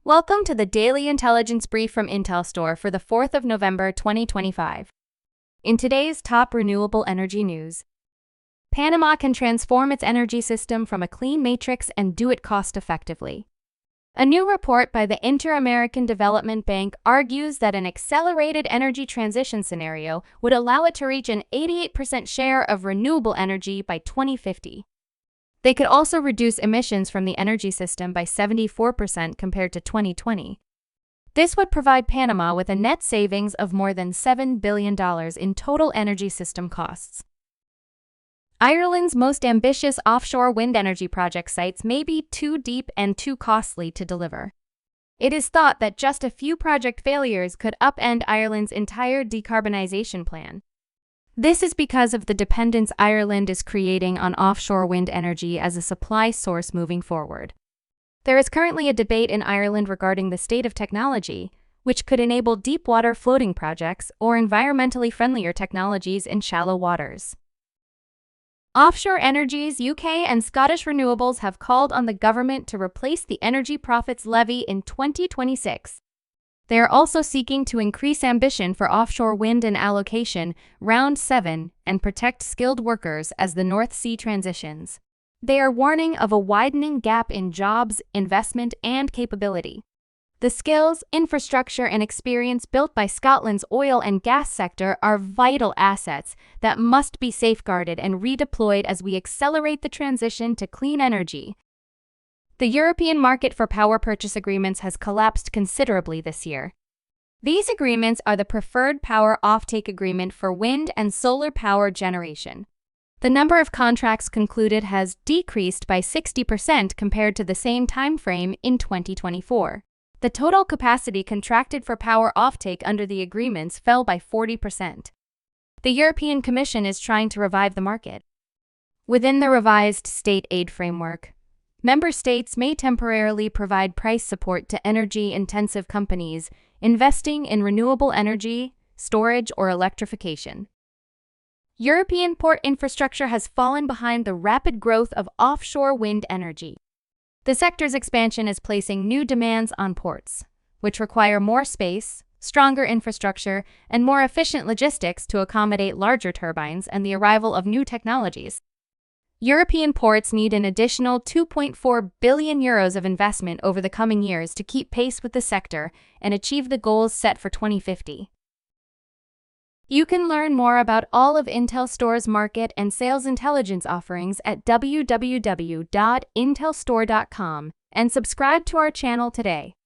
Welcome to the Daily Intelligence Brief from IntelStor for the 4th of November 2025. In today's top renewable energy news, Panama can transform its energy system from a clean matrix and do it cost-effectively. A new report by the Inter-American Development Bank argues that an accelerated energy transition scenario would allow it to reach an 88% share of renewable energy by 2050. They could also reduce emissions from the energy system by 74% compared to 2020. This would provide Panama with a net savings of more than $7 billion in total energy system costs. Ireland's most ambitious offshore wind energy project sites may be too deep and too costly to deliver. It is thought that just a few project failures could upend Ireland's entire decarbonization plan. This is because of the dependence Ireland is creating on offshore wind energy as a supply source moving forward. There is currently a debate in Ireland regarding the state of technology, which could enable deep-water floating projects or environmentally friendlier technologies in shallow waters. Offshore Energy's UK and Scottish Renewables have called on the government to replace the Energy Profits Levy in 2026. They are also seeking to increase ambition for offshore wind and Allocation Round 7 and protect skilled workers as the North Sea transitions. They are warning of a widening gap in jobs, investment, and capability. The skills, infrastructure, and experience built by Scotland's oil and gas sector are vital assets that must be safeguarded and redeployed as we accelerate the transition to clean energy. The European market for power purchase agreements has collapsed considerably this year. These agreements are the preferred power offtake agreement for wind and solar power generation. The number of contracts concluded has decreased by 60% compared to the same timeframe in 2024. The total capacity contracted for power offtake under the agreements fell by 40%. The European Commission is trying to revive the market. Within the revised state aid framework, member states may temporarily provide price support to energy-intensive companies investing in renewable energy, storage, or electrification. European port infrastructure has fallen behind the rapid growth of offshore wind energy. The sector's expansion is placing new demands on ports, which require more space, stronger infrastructure, and more efficient logistics to accommodate larger turbines and the arrival of new technologies. European ports need an additional €2.4 billion of investment over the coming years to keep pace with the sector and achieve the goals set for 2050. You can learn more about all of IntelStor's market and sales intelligence offerings at www.intelstor.com and subscribe to our channel today.